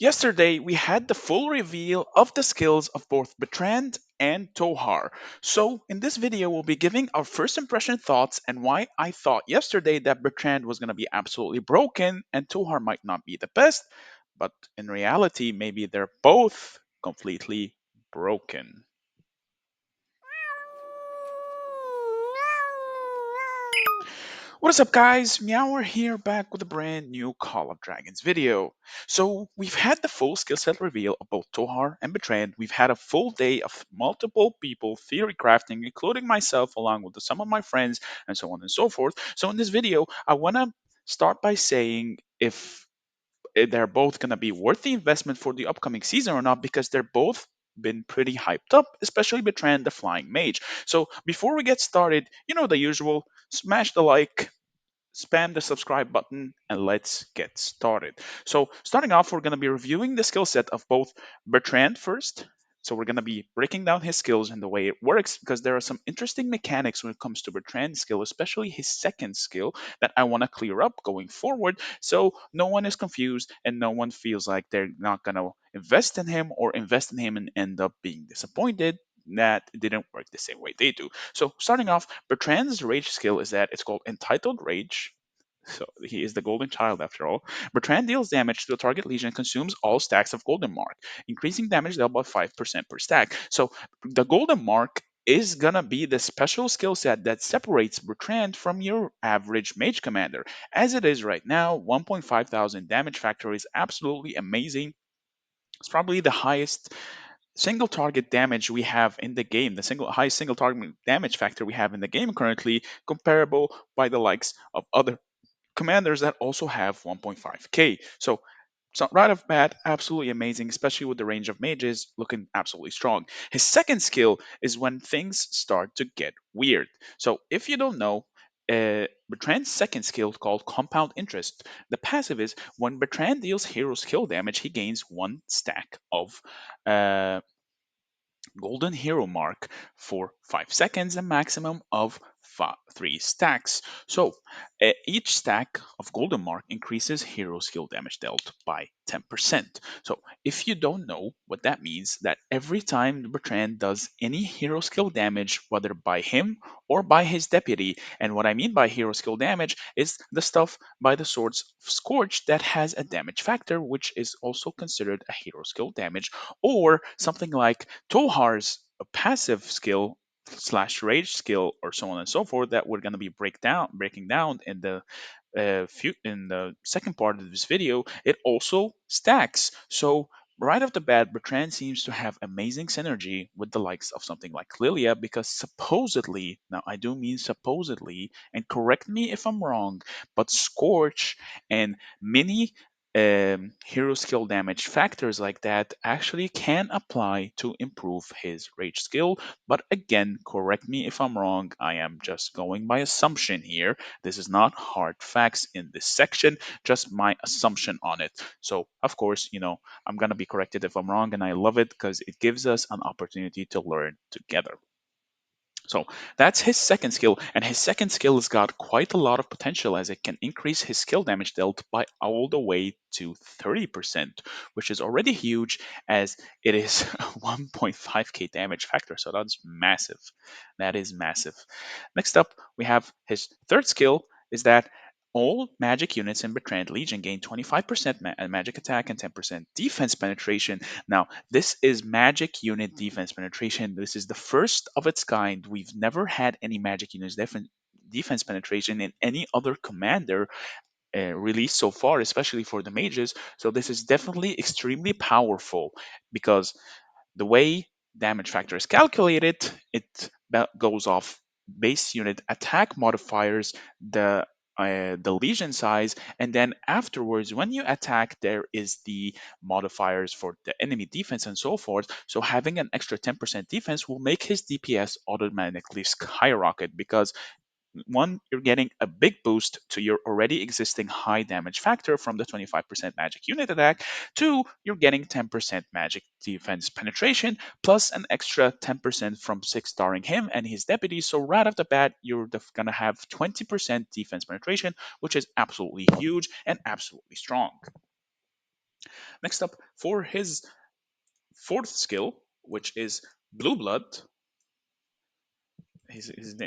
Yesterday, we had the full reveal of the skills of both Bertrand and Tohar. So, in this video, we'll be giving our first impression thoughts and why I thought yesterday that Bertrand was going to be absolutely broken and Tohar might not be the best, but in reality, maybe they're both completely broken. What is up, guys? Meower here, back with a brand new Call of Dragons video. So, we've had the full skill set reveal of both Tohar and Bertrand. We've had a full day of multiple people theory crafting, including myself, along with some of my friends, and so on and so forth. So, in this video, I want to start by saying if they're both going to be worth the investment for the upcoming season or not, because they're both been pretty hyped up, especially Bertrand the Flying Mage. So, before we get started, you know the usual, smash the like, spam the subscribe button, and let's get started. So, starting off, we're going to be reviewing the skill set of both Bertrand first. So, we're going to be breaking down his skills and the way it works because there are some interesting mechanics when it comes to Bertrand's skill, especially his second skill, that I want to clear up going forward so no one is confused and no one feels like they're not going to invest in him or invest in him and end up being disappointed that it didn't work the same way they do. So, starting off, Bertrand's rage skill is that it's called Entitled Rage. So he is the golden child after all. Bertrand deals damage to the target legion and consumes all stacks of golden mark, increasing damage dealt by 5% per stack. So the golden mark is gonna be the special skill set that separates Bertrand from your average mage commander. As it is right now, 1.5 thousand damage factor is absolutely amazing. It's probably the highest single target damage we have in the game, the highest single target damage factor we have in the game currently, comparable by the likes of other commanders that also have 1.5k. So right off bat, absolutely amazing, especially with the range of mages looking absolutely strong. His second skill is when things start to get weird. So if you don't know, Bertrand's second skill called Compound Interest. The passive is when Bertrand deals hero skill damage, he gains one stack of uh, golden hero mark for 5 seconds, a maximum of 3 stacks. So each stack of golden mark increases hero skill damage dealt by 10%. So if you don't know what that means, that every time Bertrand does any hero skill damage, whether by him or by his deputy, and what I mean by hero skill damage is the stuff by the swords of Scorch that has a damage factor, which is also considered a hero skill damage, or something like Tohar's passive skill slash rage skill or so on and so forth that we're going to be breaking down in the in the second part of this video. It also stacks. So right off the bat, Bertrand seems to have amazing synergy with the likes of something like Lilia, because supposedly, now I do mean supposedly, and correct me if I'm wrong, but Scorch and many hero skill damage factors like that actually can apply to improve his rage skill. But again, correct me if I'm wrong. I am just going by assumption here. This is not hard facts in this section, just my assumption on it. So, of course, I'm going to be corrected if I'm wrong, and I love it because it gives us an opportunity to learn together. So that's his second skill, and his second skill has got quite a lot of potential as it can increase his skill damage dealt by all the way to 30%, which is already huge as it is a 1.5k damage factor. So that's massive. That is massive. Next up, we have his third skill is that all magic units in Bertrand Legion gain 25% magic attack and 10% defense penetration. Now, this is magic unit defense penetration. This is the first of its kind. We've never had any magic units defense penetration in any other commander released so far, especially for the mages. So this is definitely extremely powerful because the way damage factor is calculated, it goes off base unit attack modifiers, the legion size, and then afterwards, when you attack, there is the modifiers for the enemy defense and so forth. So having an extra 10% defense will make his DPS automatically skyrocket because one, you're getting a big boost to your already existing high damage factor from the 25% magic unit attack. Two, you're getting 10% magic defense penetration plus an extra 10% from 6-starring him and his deputies. So right off the bat, you're going to have 20% defense penetration, which is absolutely huge and absolutely strong. Next up, for his fourth skill, which is Blue Blood,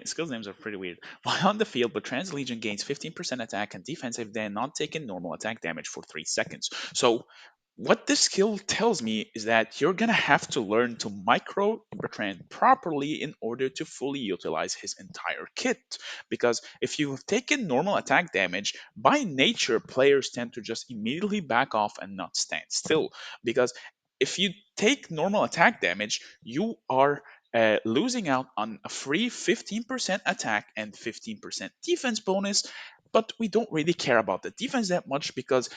skills names are pretty weird. While on the field, Bertrand's Legion gains 15% attack and defense if they are not taking normal attack damage for 3 seconds. So, what this skill tells me is that you're gonna have to learn to micro Bertrand properly in order to fully utilize his entire kit. Because if you've taken normal attack damage, by nature, players tend to just immediately back off and not stand still. Because if you take normal attack damage, you are losing out on a free 15% attack and 15% defense bonus. But we don't really care about the defense that much because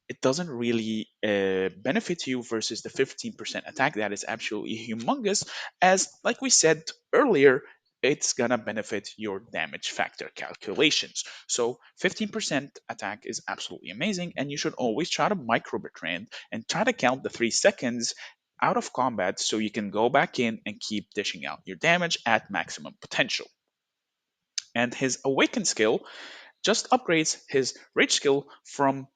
it doesn't really benefit you versus the 15% attack that is absolutely humongous. As, like we said earlier, it's gonna benefit your damage factor calculations. So 15% attack is absolutely amazing, and you should always try to micro Bertrand and try to count the 3 seconds out of combat so you can go back in and keep dishing out your damage at maximum potential. And his awaken skill just upgrades his rage skill from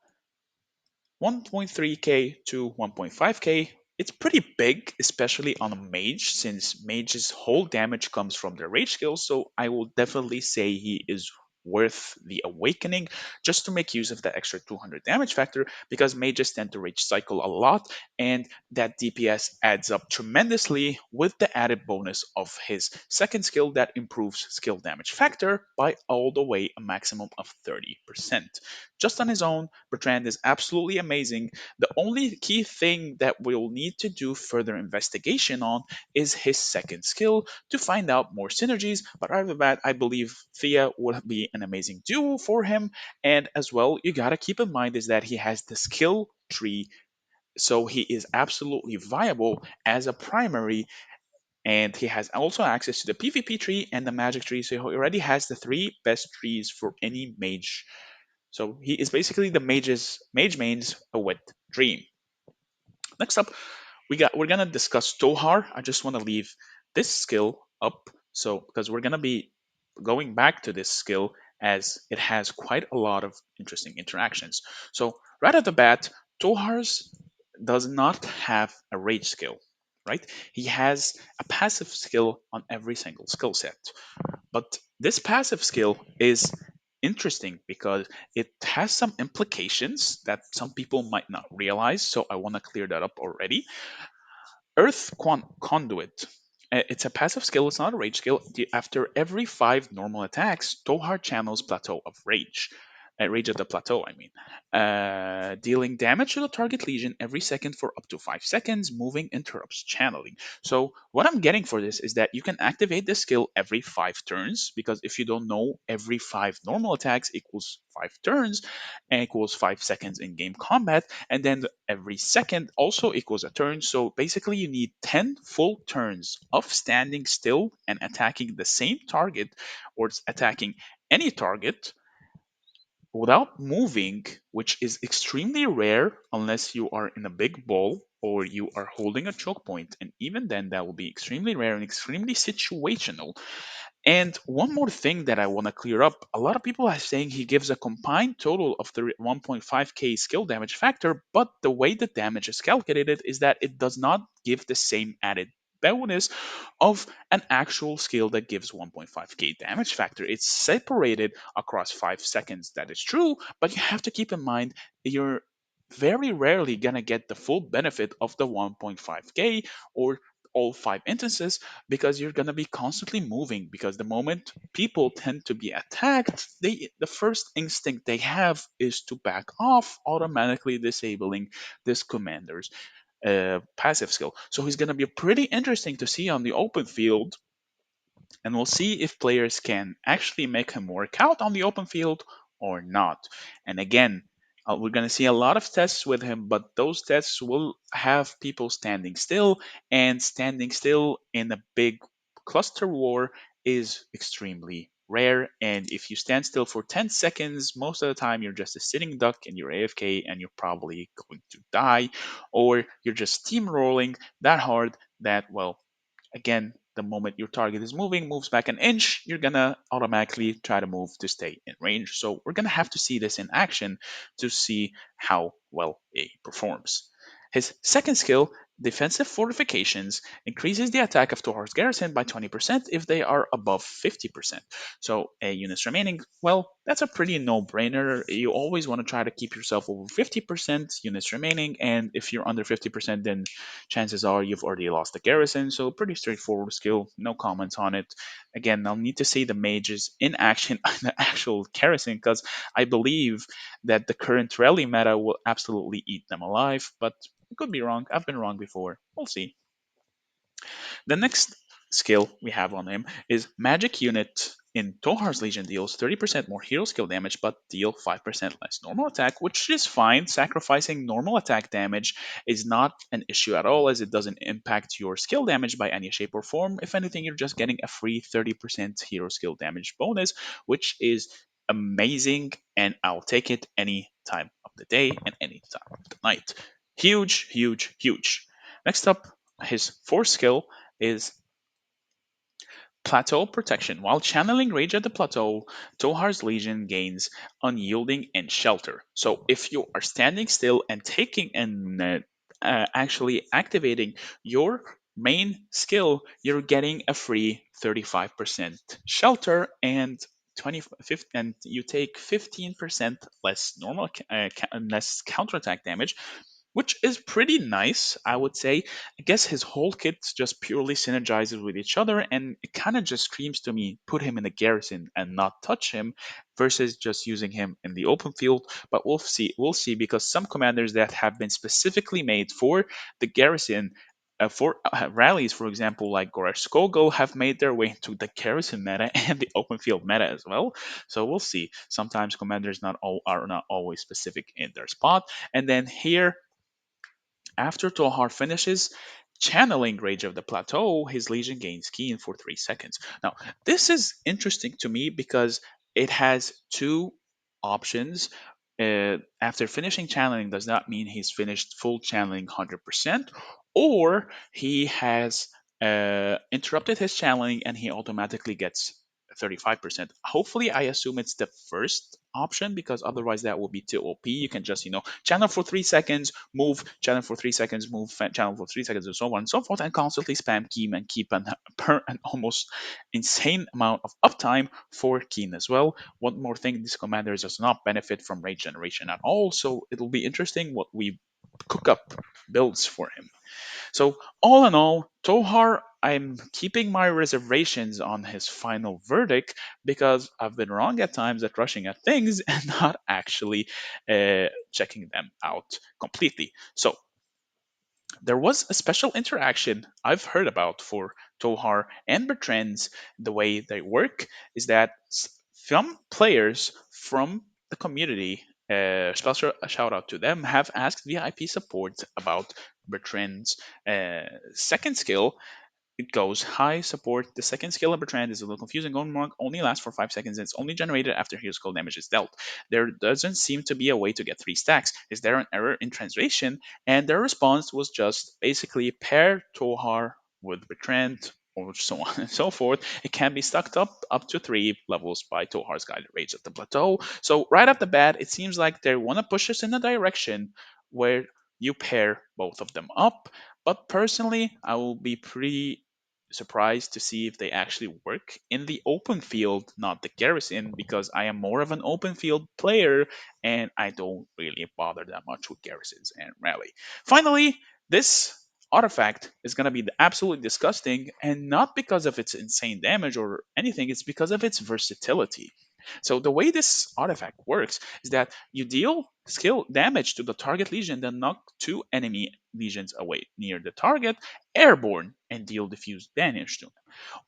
1.3k to 1.5k. It's pretty big, especially on a mage, since mage's whole damage comes from their rage skill, so I will definitely say he is worth the awakening just to make use of the extra 200 damage factor because mages tend to rage cycle a lot and that DPS adds up tremendously with the added bonus of his second skill that improves skill damage factor by all the way a maximum of 30%. Just on his own, Bertrand is absolutely amazing. The only key thing that we'll need to do further investigation on is his second skill to find out more synergies. But other than that, I believe Thea would be an amazing duo for him. And as well, you gotta keep in mind is that he has the skill tree. So he is absolutely viable as a primary, and he has also access to the PvP tree and the magic tree. So he already has the three best trees for any mage, so he is basically the mage main's a wet dream. Next up, we're gonna discuss Tohar. I just want to leave this skill up, so because we're gonna be going back to this skill as it has quite a lot of interesting interactions. So right at the bat, Tohar's does not have a rage skill, right? He has a passive skill on every single skill set. But this passive skill is interesting because it has some implications that some people might not realize. So I want to clear that up already. Conduit. It's a passive skill, it's not a rage skill. After every 5 normal attacks, Tohar channels Plateau of Rage. Rage at the Plateau, I mean. Dealing damage to the target legion every second for up to 5 seconds, moving interrupts channeling. So, what I'm getting for this is that you can activate this skill every 5 turns, because if you don't know, every 5 normal attacks equals 5 turns and equals 5 seconds in game combat, and then every second also equals a turn. So basically, you need 10 full turns of standing still and attacking the same target or attacking any target without moving, which is extremely rare unless you are in a big ball or you are holding a choke point. And even then, that will be extremely rare and extremely situational. And one more thing that I want to clear up, a lot of people are saying he gives a combined total of the 1.5k skill damage factor, but the way the damage is calculated is that it does not give the same added bonus of an actual skill that gives 1.5k damage factor. It's separated across 5 seconds. That is true, but you have to keep in mind you're very rarely gonna get the full benefit of the 1.5k or all 5 instances because you're going to be constantly moving, because the moment people tend to be attacked, the first instinct they have is to back off, automatically disabling this commander's passive skill. So he's going to be pretty interesting to see on the open field, and we'll see if players can actually make him work out on the open field or not. And again, we're going to see a lot of tests with him, but those tests will have people standing still, and standing still in a big cluster war is extremely rare. And if you stand still for 10 seconds, most of the time you're just a sitting duck and you're AFK and you're probably going to die, or you're just steamrolling that hard that, well, again, the moment your target is moving, moves back an inch, you're gonna automatically try to move to stay in range. So we're gonna have to see this in action to see how well it performs. His second skill, Defensive Fortifications, increases the attack of Tohar's garrison by 20% if they are above 50%. So, units remaining, well, that's a pretty no brainer. You always want to try to keep yourself over 50% units remaining, and if you're under 50%, then chances are you've already lost the garrison. So, pretty straightforward skill, no comments on it. Again, I'll need to see the mages in action on the actual garrison because I believe that the current rally meta will absolutely eat them alive, but I could be wrong. I've been wrong before. We'll see. The next skill we have on him is Magic Unit. In Tohar's Legion deals 30% more hero skill damage but deal 5% less normal attack, which is fine. Sacrificing normal attack damage is not an issue at all as it doesn't impact your skill damage by any shape or form. If anything, you're just getting a free 30% hero skill damage bonus, which is amazing, and I'll take it any time of the day and any time of the night. Huge, huge, huge. Next up, his fourth skill is Plateau Protection. While channeling Rage at the Plateau, Tohar's Legion gains Unyielding and Shelter. So if you are standing still and taking and actually activating your main skill, you're getting a free 35% shelter and 25 and you take 15% less less counterattack damage, which is pretty nice, I would say. I guess his whole kit just purely synergizes with each other, and it kind of just screams to me put him in the garrison and not touch him versus just using him in the open field. But we'll see. We'll see because some commanders that have been specifically made for the garrison. For rallies, for example, like Goresh Skogel, have made their way into the garrison meta and the open field meta as well. So we'll see. Sometimes commanders not all are not always specific in their spot. And then here after Tohar finishes channeling Rage of the Plateau, his Legion gains Keen for 3 seconds. Now, this is interesting to me because it has two options. After finishing channeling does not mean he's finished full channeling 100%, or he has interrupted his channeling and he automatically gets 35%. Hopefully, I assume it's the first option because otherwise that will be too OP. You can just, channel for 3 seconds, move, channel for 3 seconds, move, channel for 3 seconds, and so on and so forth, and constantly spam Keen and keep an almost insane amount of uptime for Keen as well. One more thing, this commander does not benefit from rage generation at all, so it'll be interesting what we cook up builds for him. So, all in all, Tohar, I'm keeping my reservations on his final verdict because I've been wrong at times at rushing at things and not actually checking them out completely. So, there was a special interaction I've heard about for Tohar and Bertrand's. The way they work is that some players from the community, special shout out to them, have asked VIP support about Bertrand's second skill. It goes high support. The second skill of Bertrand is a little confusing. Golden Mark only lasts for 5 seconds and it's only generated after hero skill damage is dealt. There doesn't seem to be a way to get 3 stacks. Is there an error in translation? And their response was just basically pair Tohar with Bertrand or so on and so forth. It can be stuck up to 3 levels by Tohar's Guided Rage at the Plateau. So right off the bat, it seems like they want to push us in a direction where you pair both of them up. But personally, I will be pretty surprised to see if they actually work in the open field, not the garrison, because I am more of an open field player and I don't really bother that much with garrisons and rally. Finally, this artifact is going to be absolutely disgusting, and not because of its insane damage or anything, it's because of its versatility. So the way this artifact works is that you deal skill damage to the target legion, then knock 2 enemy legions away near the target, airborne, and deal diffuse damage to them.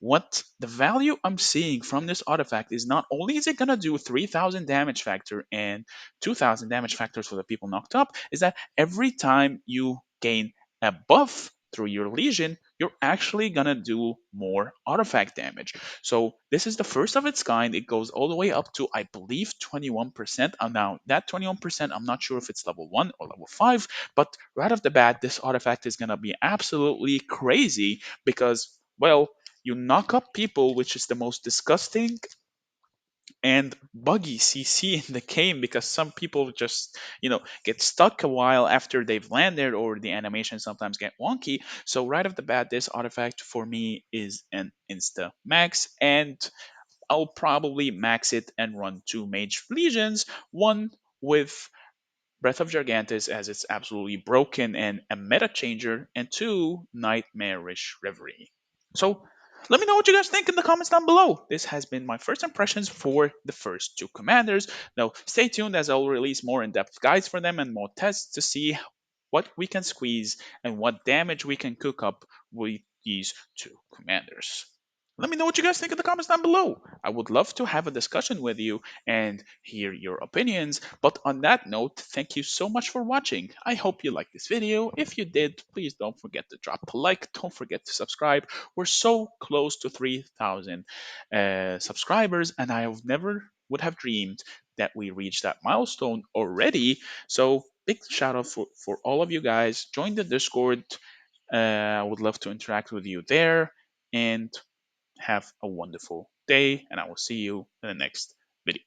What the value I'm seeing from this artifact is not only is it gonna do 3,000 damage factor and 2,000 damage factors for the people knocked up, is that every time you gain a buff through your legion, you're actually gonna do more artifact damage. So this is the first of its kind. It goes all the way up to, I believe, 21%. Now that 21%, I'm not sure if it's level 1 or level 5, but right off the bat, this artifact is gonna be absolutely crazy because, well, you knock up people, which is the most disgusting and buggy CC in the game, because some people just get stuck a while after they've landed, or the animation sometimes get wonky. So right off the bat, this artifact for me is an insta max, and I'll probably max it and run two mage legions, one with Breath of Gigantus, as it's absolutely broken and a meta changer, and two, Nightmarish Reverie. So let me know what you guys think in the comments down below. This has been my first impressions for the first two commanders. Now stay tuned, as I'll release more in-depth guides for them and more tests to see what we can squeeze and what damage we can cook up with these two commanders. Let me know what you guys think in the comments down below. I would love to have a discussion with you and hear your opinions. But on that note, thank you so much for watching. I hope you liked this video. If you did, please don't forget to drop a like. Don't forget to subscribe. We're so close to 3,000 subscribers, and I have never would have dreamed that we reached that milestone already. So big shout out for all of you guys. Join the Discord. I would love to interact with you there. And have a wonderful day, and I will see you in the next video.